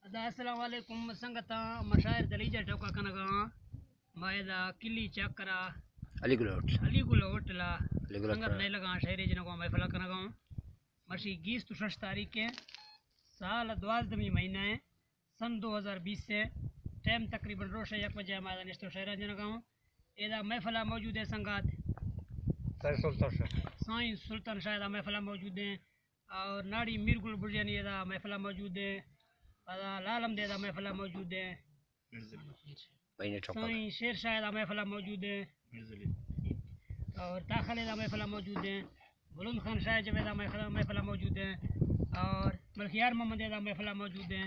السلام علیکم سنگتا مشاعر دلیجا ٹوکا کنگا مائدہ کلی چکرا علی گل ہوٹلا سنگت نہیں لگا شہری جنگوں میں فلا کنگا مشی 20 تاریخ کے سال 12 مہینہ ہے سن 2020 سے ٹائم تقریباً روش 1 بجے ہمارا نشتو شہرہ جنگاؤں ایدہ محفلہ موجود ہے سنگات سائیں سلطان شاہدہ محفلہ موجود ہیں اور ناڑی میر گل برجانی ایدہ محفلہ موجود ہے لالم دے دا محفلہ موجود ہے سائیں شیر شاہ دا محفلہ موجود ہے اور داخلے دا محفلہ موجود ہے بلند خان شاہ جوے دا محفلہ موجود ہے اور ملکیار محمد دا محفلہ موجود ہے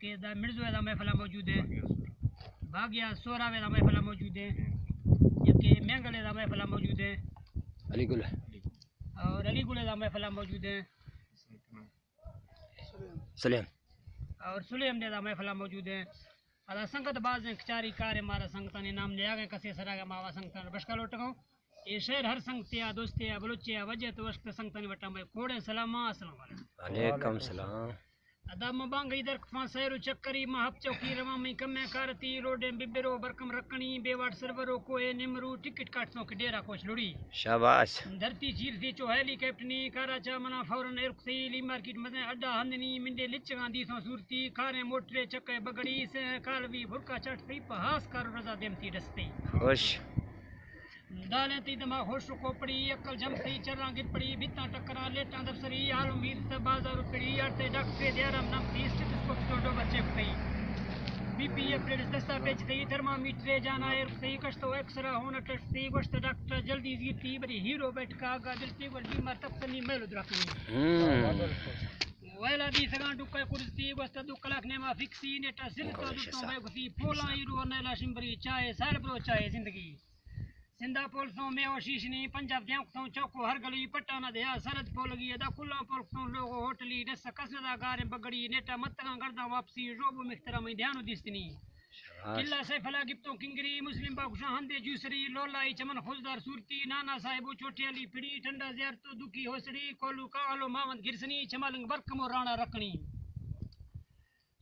کہ دا مرزو دا محفلہ موجود ہے باغیا سوراوے دا محفلہ موجود ہے کہ مینگلے دا محفلہ موجود ہے علی گل اور علی گل دا محفلہ موجود ہے سلیم اور سلیم دے دا محفلہ موجود ہے ادا سنگت باز ہیں کچاری کار مارا سنگتانی نام لیا گئے کسی سراغ ماوا سنگتان بشکا لوٹگاؤں یہ شہر ہر سنگتیا دوستیا بلوچیا وجہ تو وشک سنگتانی وٹا میں کوڑے سلامہ السلام علیکم السلام ادا مبانگ ادھر کفان سیرو چکری محب چوکی روامی کمیں کارتی روڈیں ببرو برکم رکنی بیوار سرورو کوئے نمرو ٹکٹ کاٹسوں کی ڈیرہ کوچ لڑی شاباش دھرتی چیر تھی چو ہیلی کیپٹنی کارا چا منا فورن ایرکتی لی مارکیٹ مزیں اڈا ہندنی منڈے لچگان دی سوں صورتی کاریں موٹرے چکے بگڑی سے کالوی بھرکا چٹتی پہاس کارو رضا دیمتی ڈستی خوش دالیں تی دماغ خوش کو پڑی عقل جمتی چران گر پڑی بھیتاں ٹکرا لیٹاں دفسری عالم ویر بازار پڑی اڑتے ڈاکٹرے دیارم نام تھی اسٹیٹسکوپ تو ڈوبر چیک تھی بی پی ایف ریڈس دستا پیچ تھی تھرمامیٹر جانا ایر تھی کشتو ایکسرا ہونا ٹیسٹ تھی گوشت ڈاکٹر جلدی زیر تھی بری ہیرو بیٹھ کا آگا دل تھی گل بیمار تپسنی میلو درکنی ویلا دی سگان ڈکے کرستی گوشت دو کلاک نیما فکسی نیٹا سرطو دوستوں بے گسی پولا ہیرو نیلا شمبری چائے سار برو چائے زندگی سندھا پولسوں میں شیشنی پنجاب دیاں چوکو ہر گلی پٹانا دیا سرد پولگی ادا کلا پولسوں لوگو ہوٹلی دس کسدا گارے بگڑی نیٹا متگاں گرداں واپسی روبو محترم دھیانو دیستنی قلعہ سیفلا گپتوں کنگری مسلم باغ شاہندے جوسری لولائی چمن خوزدار صورتی نانا صاحبو چوٹیالی پھڑی ٹھنڈا زیارتو دکھی ہوسڑی کولو کالو ماوند گرسنی چمالنگ برکمو رانا رکھنی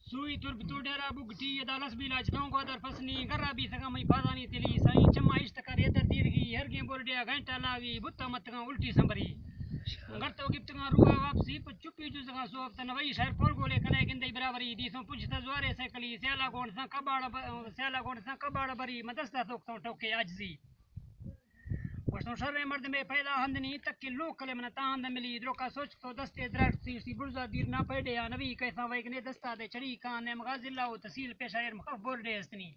سوئی ترب تو ڈیرا بگٹی ادالس بیلاج نونگو در پسنی گرہ بھی سگا مئی بازانی تلی سائیں چمہ اشتکار ادر دیرگی ہرگیں بورڈیا گھنٹا لاگی بتا متگاں الٹی سنبری گرتو گپتگاں روگا واپسی پر چپی جزگاں سوفت نوئی شہر پول گولے کنے گندئی برابری دیسوں پوچھتا زوارے سیکلی سیالہ گونڈ ساں کباڑا بری مدستہ توکتوں ٹوکے آجزی وشتوں شر مرد میں پیدا ہندنی تک کہ لوگ کلے من تاہند ملی دروکا سوچ تو دستے درخت سی برزا دیر نہ پیڑے یا نوی کیسا ویگنے دستا دے چڑی کان نیم غازی اللہ تحصیل پیشائر مخف بورڈے استنی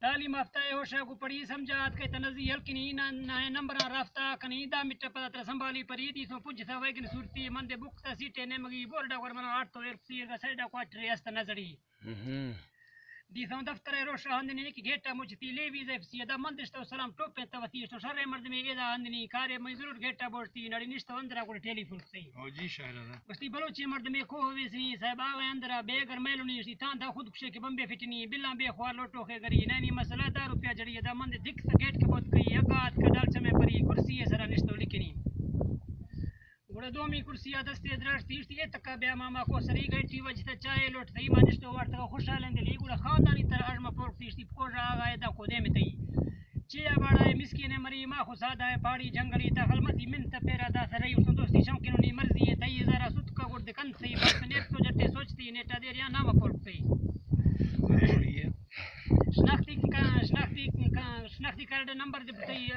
تعلیم یافتہ ہوشا کو پڑھی سمجھات کے تنزی ہلکنی نہ نمبر رافتہ کنی دا مٹا پتہ تر سنبھالی پری دی سو پوچھ سا ویگن صورتی مندے بکتا سیٹے نمگی بورڈا ورمنا آٹھ تو ایک سیر کا سیڈا کوارٹر است نظری دیسوں دفتر روشا ہندنی کی گیٹا مجھتی لیوی زیفسی ادا مندشتو سلام ٹوپیں توتی تو شر مرد میں ایدا ہندنی کارے میں ضرور گیٹا بوشتی نڑی نشتو اندرا کو ٹیلی فون سی جی شہر استی بلوچی مرد میں کو ویسنی صاحب آوے اندرا بے گر میلونی اسی تان دا خود کشے کے بمبے فٹنی بلاں بے خوار لوٹو کے گری نینی مسئلہ دا روپیہ جڑی ادا مند دکھ سا گیٹ کے بہت کئی اگات کا ڈال چمے پری کرسی ہے سرا نشتو لکھنی گوڑا دومی کرسی دستے درشت تیشتی اتکا بیا ماما کو سری گئیٹی وجہتا چائے لوٹ تھی مانشتو وارتا خوشحالیں دلی گوڑا خاندانی تر اجما پورک تیشتی پکوڑا آگا ایدا کو دے میں تھی چیا باڑا ہے مسکین مری ما خسادہ ہے پاڑی جنگلی تا غلمتی من تا پیرا دا سرائی اس دوستی شوقینونی مرضی ہے تئی زارا سود کا گرد کن تھی بس نیٹ تو جٹے سوچتی نیٹا دیر یا نام پورک تھی شناختی کارڈ نمبر دے بتائی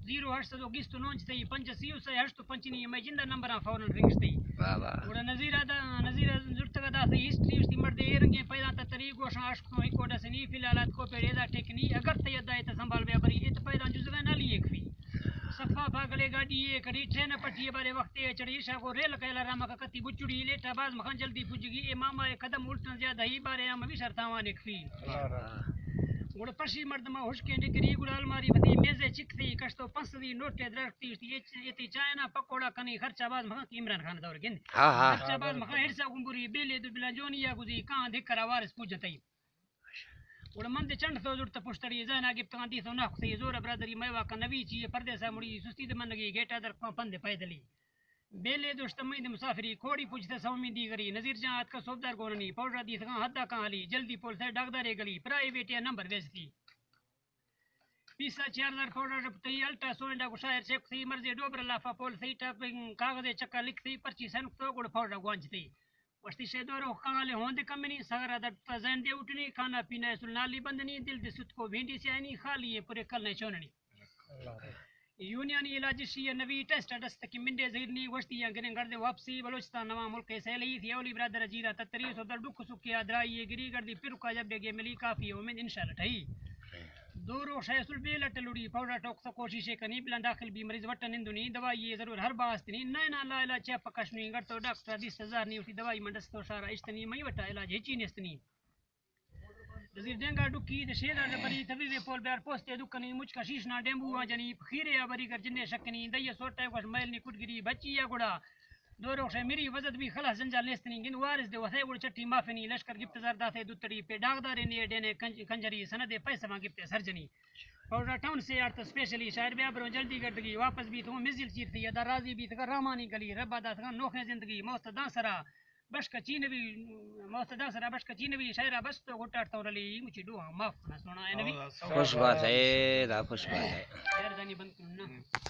0829 تھی 5 میں جندہ نمبر فورن رنگس تھی اور نظیرہ زرتگا دا تھی ہسٹری اس دی مرد ایرنگیں پیدا تا طریقو شاشکتوں ہی کوڑا سنی فی الحالات کو پیڑے دا ٹیکنی اگر تی ادائی تا سنبھال بیا بری ایت پیدا جزوے نہ لی ایک فی صفا پاگلے گاڑی ہے کڑی ٹرین پٹی بارے وقت چڑی شاگو ریل کیلا راما کا کتی بچڑی لیٹا باز مخان جلدی پجگی اے ماما قدم الٹن زیادہ ہی بارے ہم بھی شرطاوان ایک فی گوڑا پشی مردما ہوشکیں ڈگری گوڑا الماری بتی میزے چکتی کشتو پنسدی نوٹے درختی ایتی چائنا پکوڑا کنی خرچہ باز مخان کی عمران خان دور گند خرچہ باز مخان ہرسا گمبری بیلے دو بلا جونیا گزی کان دھکرا وارس پوجتائی گوڑا مند چند تو زرت پشتری زینا گپتان دی تو ناختی زورا برادری میوا کا نوی چیئے پردیسا مڑی سستی دمنگی گیٹا در پندے پیدلی بیلے دوشتمین دے مسافری کوڑی پوچھتے سومی دی گری نظیر جہاں کا صوبدار گورنی پاؤڈر دی تھکاں حدہ کہاں علی جلدی پول سے ڈاکدارے گلی پرائیویٹ یا نمبر بیچتی پیسا 4000 پاؤڈر رپتی الٹا سوئنڈا کو شاعر چیک تھی مرضی ڈوبر لافا پول تھی ٹاپنگ کاغذ چکا لکھ تھی پرچی سن تو گڑ پاؤڈر گوانچ تھی وشتی شیدورو کانالے ہوندے کمنی سگرہ دا زین دے اٹھنی کھانا پینا سلنالی بندنی دل دے ست کو بھینڈی سے آئینی خالی ہے پورے کل نے چوننی یونانی علاج شیعہ نوی ٹیسٹ دست کی منڈے زیرنی وشتی یا گریں گردے واپسی بلوچستان نواں ملک سیلی تھی اولی برادر جیرا تتری سو در ڈک سکیا درائی گری گردی پھر جب گے ملی کافی امید انشاءاللہ ٹھئی دورو شیسل بے لٹلوڑی پاؤڈر ٹوک سو کوشش کرنی بلان داخل بھی مریض وٹن اندونی دوائی ضرور ہر باستنی نینا لا علاج چا پکشنی گر تو ڈاکٹر دی سزار نہیں اٹھی دوائی منڈس تو شارا اشتنی مئی وٹا علاج ہچی نستنی وزیر ڈنگا ڈکی تے شیرا بری طبیب پول بیار پوستے دکنی مجھ کا شیشنا ڈیمبو جنی خیرے بری کر جنے شکنی دیا سوٹے کو میل نی کٹگری بچی یا گڑا دورو سے میری وزد بھی خلاص جنجال نیستنی گن وارث دے وسے گڑ چٹی مافنی لشکر گفت زردہ تھے دتڑی پہ ڈاکدارے نے ڈینے کنجری سند پیسہ ماں گفت سرجنی پاؤڈر ٹاؤن سے آرت اسپیشلی شاعر بیا برو جلدی گردگی واپس بھی تو مزل چیر تھی ادا راضی بھی تھا رامانی گلی ربا دا تھا نوخے زندگی موت دانسرا بش کا چینوی موت دانسرا بش کا چینوی شاعرہ بس تو گٹار تو رلی مچھی ڈو معاف نہ سونا ہے نبی خوش بات ہے خوش بات ہے شاعر زانی بند کرنا